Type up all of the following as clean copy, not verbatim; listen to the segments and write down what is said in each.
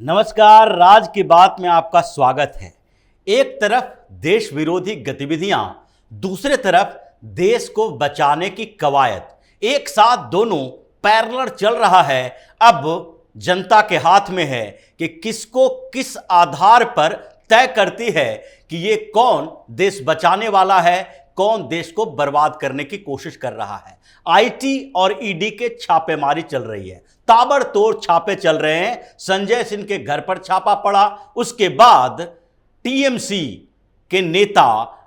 नमस्कार, राज की बात में आपका स्वागत है। एक तरफ देश विरोधी गतिविधियां, दूसरे तरफ देश को बचाने की कवायद, एक साथ दोनों पैरेलल चल रहा है। अब जनता के हाथ में है कि किसको किस आधार पर तय करती है कि ये कौन देश बचाने वाला है, कौन देश को बर्बाद करने की कोशिश कर रहा है। आईटी और ईडी के छापेमारी चल रही है, ताबड़तोड़ छापे चल रहे हैं। संजय सिंह के घर पर छापा पड़ा, उसके बाद टीएमसी के नेता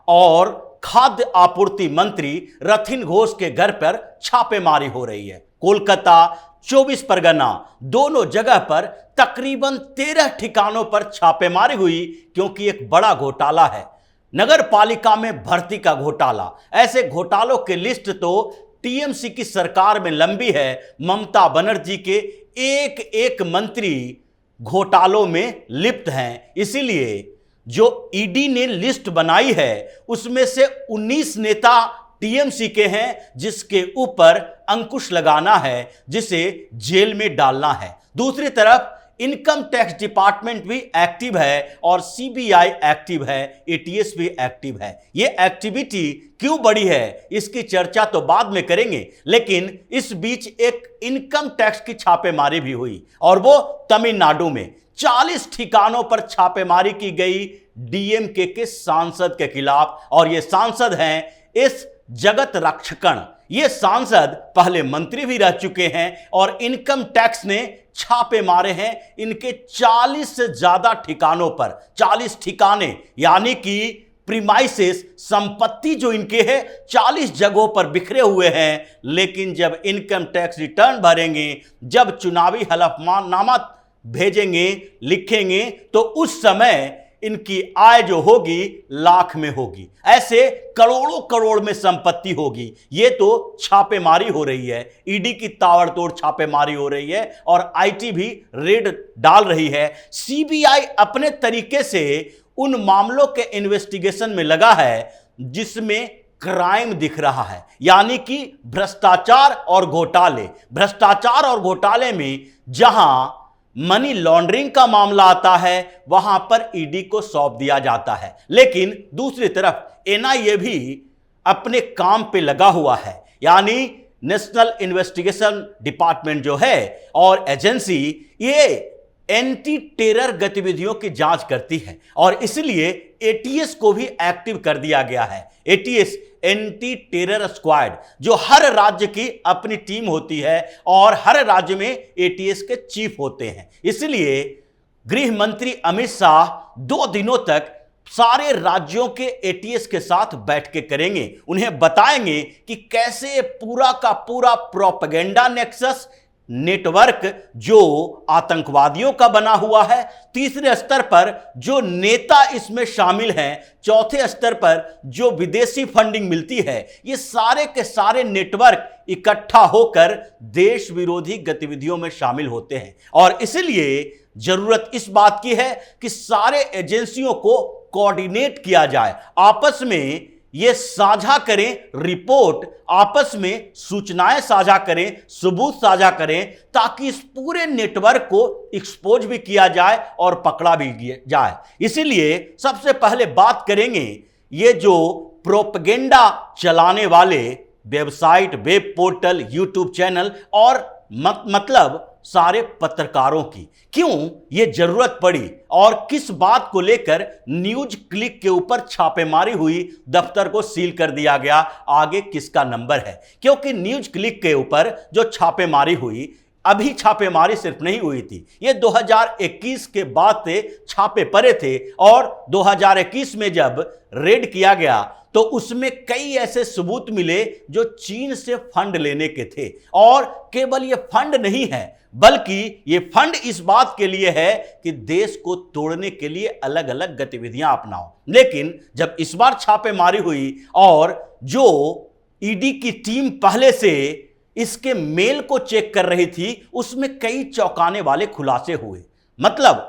और खाद्य आपूर्ति मंत्री रथिन घोष के घर पर छापेमारी हो रही है। कोलकाता, 24 परगना, दोनों जगह पर तकरीबन 13 ठिकानों पर छापेमारी हुई, क्योंकि एक बड़ा घोटाला है, नगर पालिका में भर्ती का घोटाला। ऐसे घोटालों की लिस्ट तो टीएमसी की सरकार में लंबी है। ममता बनर्जी के एक एक मंत्री घोटालों में लिप्त हैं। इसीलिए जो ईडी ने लिस्ट बनाई है उसमें से 19 नेता टीएमसी के हैं, जिसके ऊपर अंकुश लगाना है, जिसे जेल में डालना है। दूसरी तरफ इनकम टैक्स डिपार्टमेंट भी एक्टिव है और सीबीआई एक्टिव है, एटीएस भी एक्टिव है। ये एक्टिविटी क्यों बढ़ी है इसकी चर्चा तो बाद में करेंगे, लेकिन इस बीच एक इनकम टैक्स की छापेमारी भी हुई, और वो तमिलनाडु में 40 ठिकानों पर छापेमारी की गई डीएमके के सांसद के खिलाफ। और ये सांसद हैं इस जगत रक्षकन। ये सांसद पहले मंत्री भी रह चुके हैं और इनकम टैक्स ने छापे मारे हैं इनके 40 से ज्यादा ठिकानों पर। 40 ठिकाने यानी कि प्रीमाइसेस, संपत्ति जो इनके है 40 जगहों पर बिखरे हुए हैं। लेकिन जब इनकम टैक्स रिटर्न भरेंगे, जब चुनावी हलफनामा भेजेंगे, लिखेंगे, तो उस समय इनकी आय जो होगी लाख में होगी, ऐसे करोड़ों करोड़ में संपत्ति होगी। ये तो छापेमारी हो रही है, ईडी की ताबड़तोड़ छापेमारी हो रही है और आईटी भी रेड डाल रही है। सीबीआई अपने तरीके से उन मामलों के इन्वेस्टिगेशन में लगा है जिसमें क्राइम दिख रहा है, यानी कि भ्रष्टाचार और घोटाले। भ्रष्टाचार और घोटाले में जहां मनी लॉन्ड्रिंग का मामला आता है वहां पर ईडी को सौंप दिया जाता है। लेकिन दूसरी तरफ एनआईए भी अपने काम पे लगा हुआ है, यानी नेशनल इन्वेस्टिगेशन डिपार्टमेंट जो है और एजेंसी, ये एंटी टेरर गतिविधियों की जांच करती है और इसलिए एटीएस को भी एक्टिव कर दिया गया है। एटीएस, एंटी टेरर स्क्वाड, जो हर राज्य की अपनी टीम होती है और हर राज्य में एटीएस के चीफ होते हैं। इसलिए गृह मंत्री अमित शाह 2 दिनों तक सारे राज्यों के एटीएस के साथ बैठ के करेंगे। उन्हें बताएंगे कि कैसे पूरा का पूरा प्रोपेगेंडा नेक्सस नेटवर्क जो आतंकवादियों का बना हुआ है, तीसरे स्तर पर जो नेता इसमें शामिल हैं, चौथे स्तर पर जो विदेशी फंडिंग मिलती है, ये सारे के सारे नेटवर्क इकट्ठा होकर देश विरोधी गतिविधियों में शामिल होते हैं। और इसलिए जरूरत इस बात की है कि सारे एजेंसियों को कोऑर्डिनेट किया जाए, आपस में ये साझा करें रिपोर्ट, आपस में सूचनाएं साझा करें, सबूत साझा करें, ताकि इस पूरे नेटवर्क को एक्सपोज भी किया जाए और पकड़ा भी जाए। इसीलिए सबसे पहले बात करेंगे ये जो प्रोपेगेंडा चलाने वाले website, web portal, YouTube channel और मतलब सारे पत्रकारों की। क्यों ये जरूरत पड़ी और किस बात को लेकर न्यूज क्लिक के ऊपर छापेमारी हुई, दफ्तर को सील कर दिया गया, आगे किसका नंबर है? क्योंकि न्यूज क्लिक के ऊपर जो छापेमारी हुई, अभी छापेमारी सिर्फ नहीं हुई थी, ये 2021 के बाद से छापे पड़े थे और 2021 में जब रेड किया गया तो उसमें कई ऐसे सबूत मिले जो चीन से फंड लेने के थे। और केवल ये फंड नहीं है, बल्कि ये फंड इस बात के लिए है कि देश को तोड़ने के लिए अलग अलग गतिविधियां अपनाओ। लेकिन जब इस बार छापेमारी हुई और जो ईडी की टीम पहले से इसके मेल को चेक कर रही थी, उसमें कई चौंकाने वाले खुलासे हुए। मतलब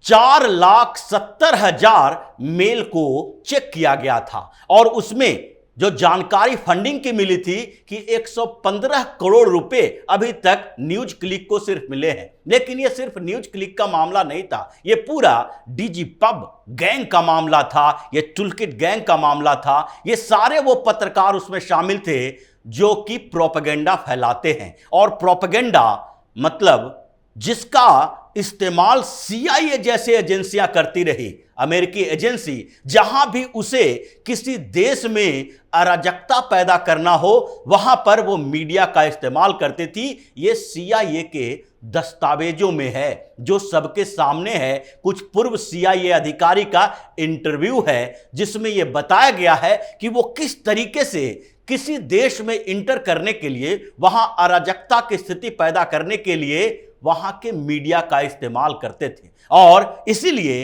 4,70,000 मेल को चेक किया गया था और उसमें जो जानकारी फंडिंग की मिली थी कि 115 करोड़ रुपए अभी तक न्यूज क्लिक को सिर्फ मिले हैं। लेकिन यह सिर्फ न्यूज क्लिक का मामला नहीं था, यह पूरा डीजी पब गैंग का मामला था, यह टूलकिट गैंग का मामला था। ये सारे वो पत्रकार उसमें शामिल थे जो कि प्रोपेगेंडा फैलाते हैं। और प्रोपेगेंडा मतलब जिसका इस्तेमाल सीआईए जैसे एजेंसियां करती रही, अमेरिकी एजेंसी, जहां भी उसे किसी देश में अराजकता पैदा करना हो वहां पर वो मीडिया का इस्तेमाल करती थी। ये सीआईए के दस्तावेजों में है, जो सबके सामने है। कुछ पूर्व सीआईए अधिकारी का इंटरव्यू है जिसमें यह बताया गया है कि वो किस तरीके से किसी देश में इंटर करने के लिए, वहां अराजकता की स्थिति पैदा करने के लिए वहां के मीडिया का इस्तेमाल करते थे। और इसीलिए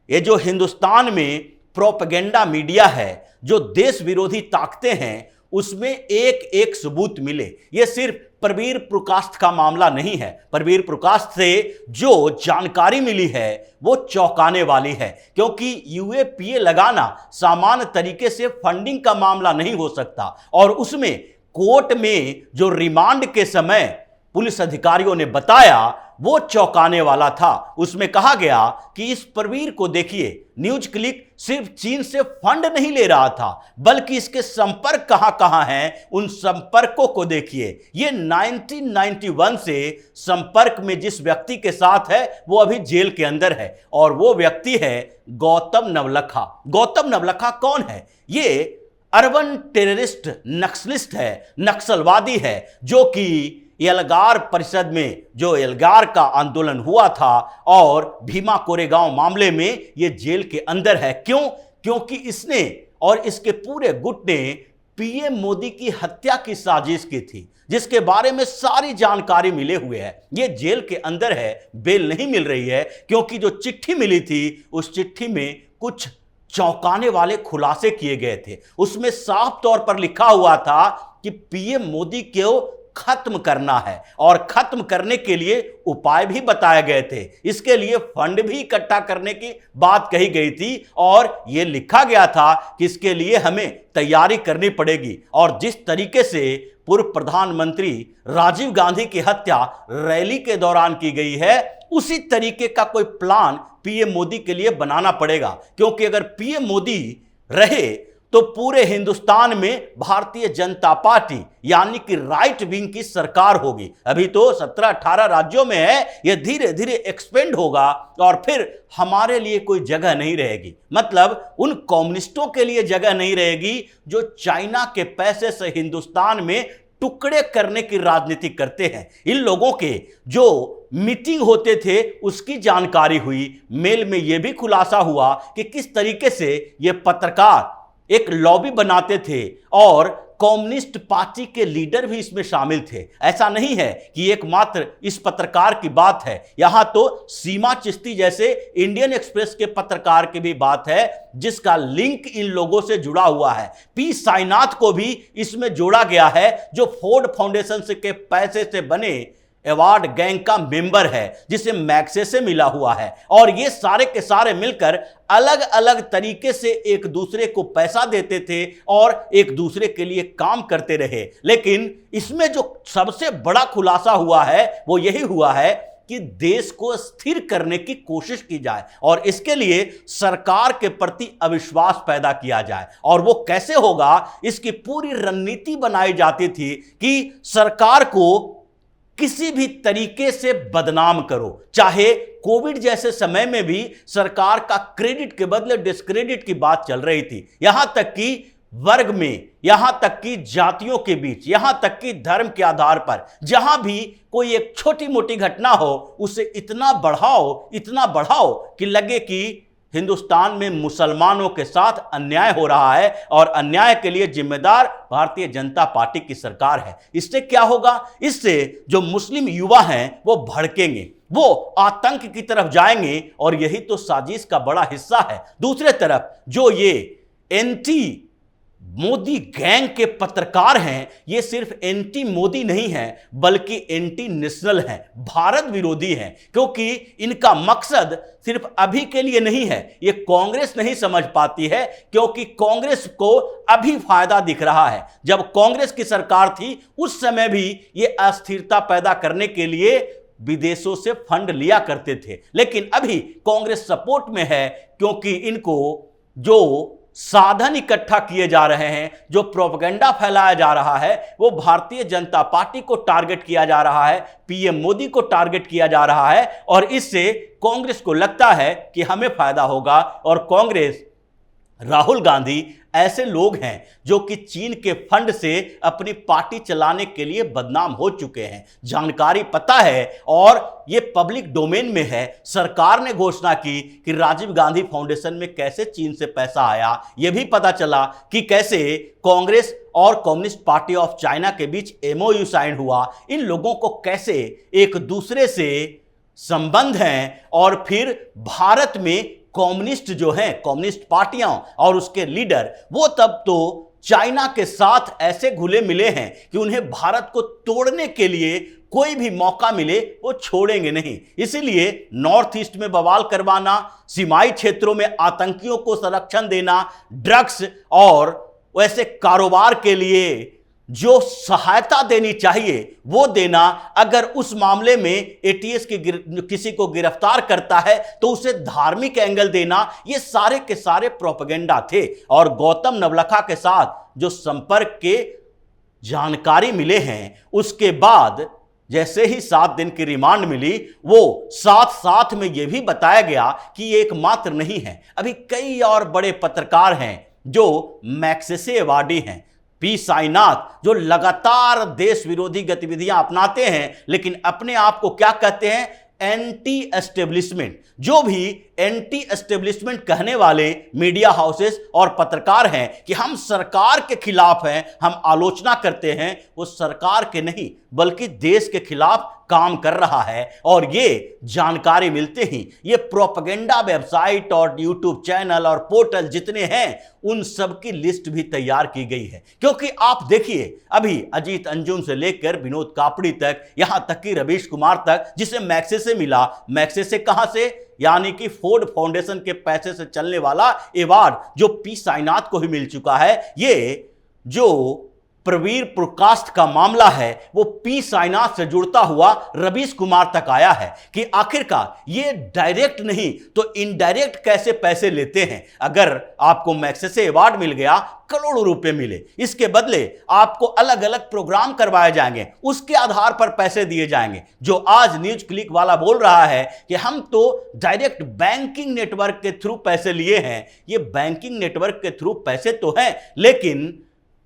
ये जो हिंदुस्तान में प्रोपेगेंडा मीडिया है, जो देश विरोधी ताकतें हैं, उसमें एक एक सबूत मिले। ये सिर्फ प्रवीर प्रकाश का मामला नहीं है। प्रवीर प्रकाश से जो जानकारी मिली है वो चौंकाने वाली है, क्योंकि यूएपीए लगाना सामान्य तरीके से फंडिंग का मामला नहीं हो सकता। और उसमें कोर्ट में जो रिमांड के समय पुलिस अधिकारियों ने बताया वो चौंकाने वाला था। उसमें कहा गया कि इस प्रवीर को देखिए, न्यूज क्लिक सिर्फ चीन से फंड नहीं ले रहा था, बल्कि इसके संपर्क कहां कहां हैं, उन संपर्कों को देखिए। ये 1991 से संपर्क में जिस व्यक्ति के साथ है वो अभी जेल के अंदर है, और वो व्यक्ति है गौतम नवलखा। गौतम नवलखा कौन है? ये अर्बन टेररिस्ट नक्सलिस्ट है, नक्सलवादी है, जो कि एल्गार परिषद में जो एल्गार का आंदोलन हुआ था और भीमा कोरेगांव मामले में ये जेल के अंदर है। क्यों? क्योंकि इसने और इसके पूरे गुट ने पीएम मोदी की हत्या की साजिश की थी, जिसके बारे में सारी जानकारी मिले हुए है। ये जेल के अंदर है, बेल नहीं मिल रही है, क्योंकि जो चिट्ठी मिली थी उस चिट्ठी में कुछ चौंकाने वाले खुलासे किए गए थे। उसमें साफ तौर पर लिखा हुआ था कि पीएम मोदी को खत्म करना है, और खत्म करने के लिए उपाय भी बताए गए थे। इसके लिए फंड भी इकट्ठा करने की बात कही गई थी, और यह लिखा गया था कि इसके लिए हमें तैयारी करनी पड़ेगी। और जिस तरीके से पूर्व प्रधानमंत्री राजीव गांधी की हत्या रैली के दौरान की गई है, उसी तरीके का कोई प्लान पीएम मोदी के लिए बनाना पड़ेगा। क्योंकि अगर पीएम मोदी रहे तो पूरे हिंदुस्तान में भारतीय जनता पार्टी यानी कि राइट विंग की सरकार होगी। अभी तो 17-18 राज्यों में है, यह धीरे धीरे एक्सपेंड होगा, और फिर हमारे लिए कोई जगह नहीं रहेगी। मतलब उन कम्युनिस्टों के लिए जगह नहीं रहेगी जो चाइना के पैसे से हिंदुस्तान में टुकड़े करने की राजनीति करते हैं। इन लोगों के जो मीटिंग होते थे उसकी जानकारी हुई। मेल में यह भी खुलासा हुआ कि किस तरीके से ये पत्रकार एक लॉबी बनाते थे, और कम्युनिस्ट पार्टी के लीडर भी इसमें शामिल थे। ऐसा नहीं है कि एकमात्र इस पत्रकार की बात है, यहां तो सीमा चिश्ती जैसे इंडियन एक्सप्रेस के पत्रकार की भी बात है, जिसका लिंक इन लोगों से जुड़ा हुआ है। पी साईनाथ को भी इसमें जोड़ा गया है, जो फोर्ड फाउंडेशन के पैसे से बने अवार्ड गैंग का मेंबर है, जिसे मैक्से से मिला हुआ है। और ये सारे के सारे मिलकर अलग अलग तरीके से एक दूसरे को पैसा देते थे और एक दूसरे के लिए काम करते रहे। लेकिन इसमें जो सबसे बड़ा खुलासा हुआ है वो यही हुआ है कि देश को स्थिर करने की कोशिश की जाए, और इसके लिए सरकार के प्रति अविश्वास पैदा किया जाए। और वो कैसे होगा, इसकी पूरी रणनीति बनाई जाती थी कि सरकार को किसी भी तरीके से बदनाम करो। चाहे कोविड जैसे समय में भी सरकार का क्रेडिट के बदले डिस्क्रेडिट की बात चल रही थी, यहां तक कि वर्ग में, यहां तक कि जातियों के बीच, यहां तक कि धर्म के आधार पर, जहां भी कोई एक छोटी मोटी घटना हो उसे इतना बढ़ाओ कि लगे कि हिंदुस्तान में मुसलमानों के साथ अन्याय हो रहा है, और अन्याय के लिए जिम्मेदार भारतीय जनता पार्टी की सरकार है। इससे क्या होगा? इससे जो मुस्लिम युवा हैं वो भड़केंगे, वो आतंक की तरफ जाएंगे, और यही तो साजिश का बड़ा हिस्सा है। दूसरे तरफ जो ये एंटी मोदी गैंग के पत्रकार हैं, ये सिर्फ एंटी मोदी नहीं है बल्कि एंटी नेशनल हैं, भारत विरोधी हैं, क्योंकि इनका मकसद सिर्फ अभी के लिए नहीं है। ये कांग्रेस नहीं समझ पाती है, क्योंकि कांग्रेस को अभी फायदा दिख रहा है। जब कांग्रेस की सरकार थी उस समय भी ये अस्थिरता पैदा करने के लिए विदेशों से फंड लिया करते थे, लेकिन अभी कांग्रेस सपोर्ट में है, क्योंकि इनको जो साधन इकट्ठा किए जा रहे हैं, जो प्रोपेगेंडा फैलाया जा रहा है, वो भारतीय जनता पार्टी को टारगेट किया जा रहा है, पीएम मोदी को टारगेट किया जा रहा है, और इससे कांग्रेस को लगता है कि हमें फायदा होगा। और कांग्रेस, राहुल गांधी ऐसे लोग हैं जो कि चीन के फंड से अपनी पार्टी चलाने के लिए बदनाम हो चुके हैं, जानकारी पता है और ये पब्लिक डोमेन में है। सरकार ने घोषणा की कि राजीव गांधी फाउंडेशन में कैसे चीन से पैसा आया, यह भी पता चला कि कैसे कांग्रेस और कम्युनिस्ट पार्टी ऑफ चाइना के बीच एमओयू साइन हुआ, इन लोगों को कैसे एक दूसरे से संबंध हैं, और फिर भारत में कम्युनिस्ट जो हैं, कम्युनिस्ट पार्टियां और उसके लीडर, वो तब तो चाइना के साथ ऐसे घुले मिले हैं कि उन्हें भारत को तोड़ने के लिए कोई भी मौका मिले वो छोड़ेंगे नहीं। इसीलिए नॉर्थ ईस्ट में बवाल करवाना, सीमाई क्षेत्रों में आतंकियों को संरक्षण देना, ड्रग्स और वैसे कारोबार के लिए जो सहायता देनी चाहिए वो देना, अगर उस मामले में एटीएस की किसी को गिरफ्तार करता है तो उसे धार्मिक एंगल देना, ये सारे के सारे प्रोपेगेंडा थे। और गौतम नवलखा के साथ जो संपर्क के जानकारी मिले हैं, उसके बाद जैसे ही 7 दिन की रिमांड मिली, वो साथ साथ में यह भी बताया गया कि ये एकमात्र नहीं है, अभी कई और बड़े पत्रकार हैं जो मैग्सेसे अवार्डी हैं। पी साईनाथ जो लगातार देश विरोधी गतिविधियां अपनाते हैं, लेकिन अपने आप को क्या कहते हैं, एंटी एस्टेब्लिशमेंट। जो भी एंटी एस्टेब्लिशमेंट कहने वाले मीडिया हाउसेस और पत्रकार हैं कि हम सरकार के खिलाफ हैं, हम आलोचना करते हैं, वो सरकार के नहीं बल्कि देश के खिलाफ काम कर रहा है। और ये जानकारी मिलते ही ये प्रोपेगेंडा वेबसाइट और यूट्यूब चैनल और पोर्टल जितने हैं उन सब की लिस्ट भी तैयार की गई है। क्योंकि आप देखिए, अभी अजीत अंजुम से लेकर विनोद कापड़ी तक, यहां तक कि रवीश कुमार तक, जिसे मैग्सेसे मिला, मैग्सेसे कहां से, यानी कि फोर्ड फाउंडेशन के पैसे से चलने वाला अवार्ड जो पी साईनाथ को ही मिल चुका है। ये जो प्रवीर प्रकाश का मामला है वो पी साईनाथ से जुड़ता हुआ रवीश कुमार तक आया है कि आखिरकार ये डायरेक्ट नहीं तो इनडायरेक्ट कैसे पैसे लेते हैं। अगर आपको मैग्सेसे अवार्ड मिल गया, करोड़ों रुपए मिले, इसके बदले आपको अलग अलग प्रोग्राम करवाए जाएंगे, उसके आधार पर पैसे दिए जाएंगे। जो आज न्यूज क्लिक वाला बोल रहा है कि हम तो डायरेक्ट बैंकिंग नेटवर्क के थ्रू पैसे लिए हैं, ये बैंकिंग नेटवर्क के थ्रू पैसे तो हैं, लेकिन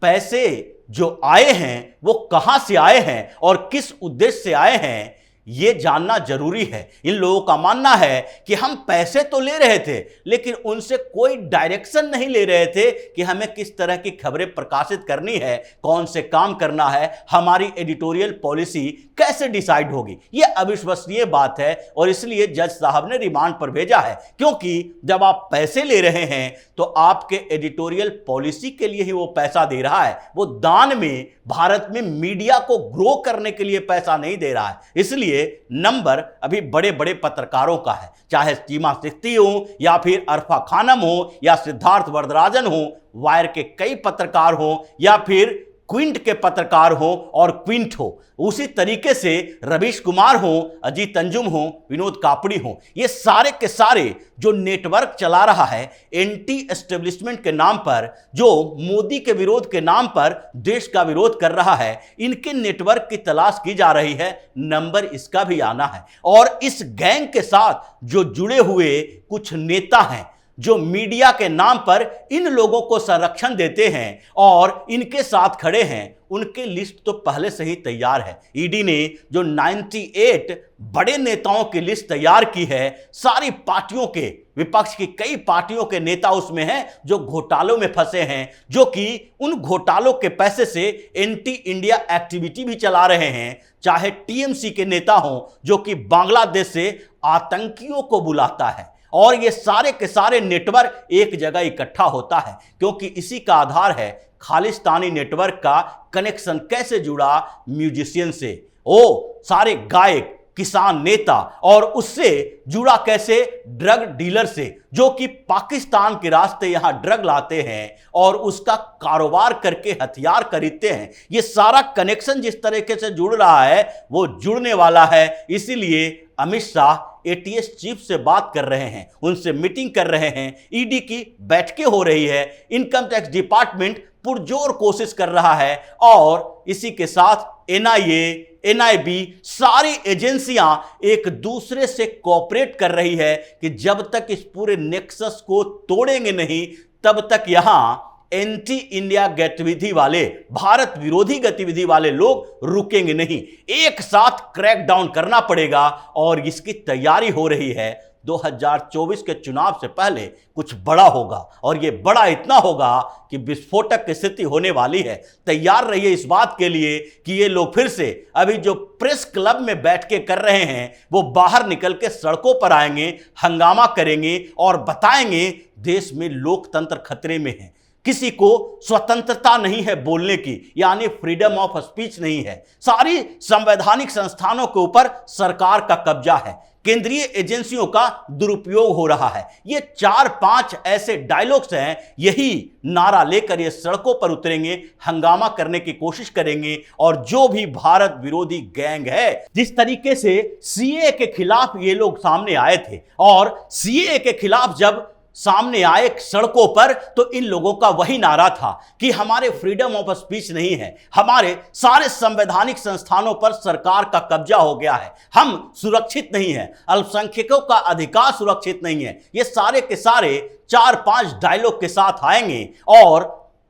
पैसे जो आए हैं वो कहां से आए हैं और किस उद्देश्य से आए हैं, ये जानना जरूरी है। इन लोगों का मानना है कि हम पैसे तो ले रहे थे, लेकिन उनसे कोई डायरेक्शन नहीं ले रहे थे कि हमें किस तरह की खबरें प्रकाशित करनी है, कौन से काम करना है, हमारी एडिटोरियल पॉलिसी कैसे डिसाइड होगी। यह अविश्वसनीय बात है और इसलिए जज साहब ने रिमांड पर भेजा है, क्योंकि जब आप पैसे ले रहे हैं तो आपके एडिटोरियल पॉलिसी के लिए ही वो पैसा दे रहा है, वो दान में भारत में मीडिया को ग्रो करने के लिए पैसा नहीं दे रहा है। इसलिए नंबर अभी बड़े बड़े पत्रकारों का है, चाहे सीमा सिक्ती हो या फिर अरफा खानम हो या सिद्धार्थ वरदराजन हो, वायर के कई पत्रकार हो या फिर क्विंट के पत्रकार हो और क्विंट हो, उसी तरीके से रवीश कुमार हो, अजीत अंजुम हो, विनोद कापड़ी हो, ये सारे के सारे जो नेटवर्क चला रहा है एंटी एस्टेब्लिशमेंट के नाम पर, जो मोदी के विरोध के नाम पर देश का विरोध कर रहा है, इनके नेटवर्क की तलाश की जा रही है। नंबर इसका भी आना है। और इस गैंग के साथ जो जुड़े हुए कुछ नेता हैं जो मीडिया के नाम पर इन लोगों को संरक्षण देते हैं और इनके साथ खड़े हैं, उनकी लिस्ट तो पहले से ही तैयार है। ईडी ने जो 98 बड़े नेताओं की लिस्ट तैयार की है, सारी पार्टियों के, विपक्ष की कई पार्टियों के नेता उसमें हैं जो घोटालों में फंसे हैं, जो कि उन घोटालों के पैसे से एंटी इंडिया एक्टिविटी भी चला रहे हैं। चाहे टीएमसी के नेता हों जो कि बांग्लादेश से आतंकियों को बुलाता है, और ये सारे के सारे नेटवर्क एक जगह इकट्ठा होता है, क्योंकि इसी का आधार है खालिस्तानी नेटवर्क का कनेक्शन कैसे जुड़ा म्यूजिशियन से, ओ सारे गायक, किसान नेता, और उससे जुड़ा कैसे ड्रग डीलर से, जो कि पाकिस्तान के रास्ते यहां ड्रग लाते हैं और उसका कारोबार करके हथियार खरीदते हैं। ये सारा कनेक्शन जिस तरीके से जुड़ रहा है वो जुड़ने वाला है। इसीलिए अमित शाह एटीएस चीफ से बात कर रहे हैं, उनसे मीटिंग कर रहे हैं, ईडी की बैठकें हो रही है, इनकम टैक्स डिपार्टमेंट पुरजोर कोशिश कर रहा है, और इसी के साथ एनआईए, एनआईबी, सारी एजेंसियां एक दूसरे से कोऑपरेट कर रही है कि जब तक इस पूरे नेक्सस को तोड़ेंगे नहीं तब तक यहां एंटी इंडिया गतिविधि वाले, भारत विरोधी गतिविधि वाले लोग रुकेंगे नहीं। एक साथ क्रैकडाउन करना पड़ेगा और इसकी तैयारी हो रही है। 2024 के चुनाव से पहले कुछ बड़ा होगा, और यह बड़ा इतना होगा कि विस्फोटक की स्थिति होने वाली है। तैयार रहिए इस बात के लिए कि ये लोग फिर से अभी जो प्रेस क्लब में बैठ के कर रहे हैं वो बाहर निकल के सड़कों पर आएंगे, हंगामा करेंगे और बताएंगे देश में लोकतंत्र खतरे में है, किसी को स्वतंत्रता नहीं है बोलने की, यानी फ्रीडम ऑफ स्पीच नहीं है, सारी संवैधानिक संस्थानों के ऊपर सरकार का कब्जा है, केंद्रीय एजेंसियों का दुरुपयोग हो रहा है। ये 4-5 ऐसे डायलॉग्स हैं, यही नारा लेकर ये सड़कों पर उतरेंगे, हंगामा करने की कोशिश करेंगे। और जो भी भारत विरोधी गैंग है, जिस तरीके से सीए के खिलाफ ये लोग सामने आए थे, और सीए के खिलाफ जब सामने आए सड़कों पर तो इन लोगों का वही नारा था कि हमारे फ्रीडम ऑफ स्पीच नहीं है, हमारे सारे संवैधानिक संस्थानों पर सरकार का कब्जा हो गया है, हम सुरक्षित नहीं है, अल्पसंख्यकों का अधिकार सुरक्षित नहीं है। ये सारे के सारे 4-5 डायलॉग के साथ आएंगे और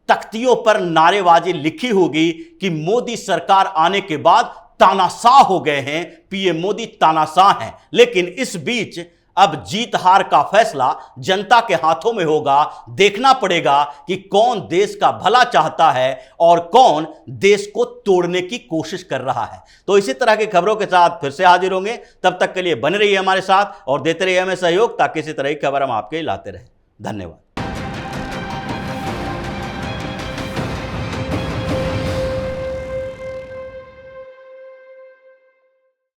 तख्तियों पर नारेबाजी लिखी होगी कि मोदी सरकार आने के बाद तानाशाह हो गए हैं, पीएम मोदी तानाशाह हैं। लेकिन इस बीच अब जीत हार का फैसला जनता के हाथों में होगा। देखना पड़ेगा कि कौन देश का भला चाहता है और कौन देश को तोड़ने की कोशिश कर रहा है। तो इसी तरह की खबरों के साथ फिर से हाजिर होंगे, तब तक के लिए बने रहिए हमारे साथ और देते रहिए हमें सहयोग, ताकि इसी तरह की खबर हम आपके लाते रहें। धन्यवाद।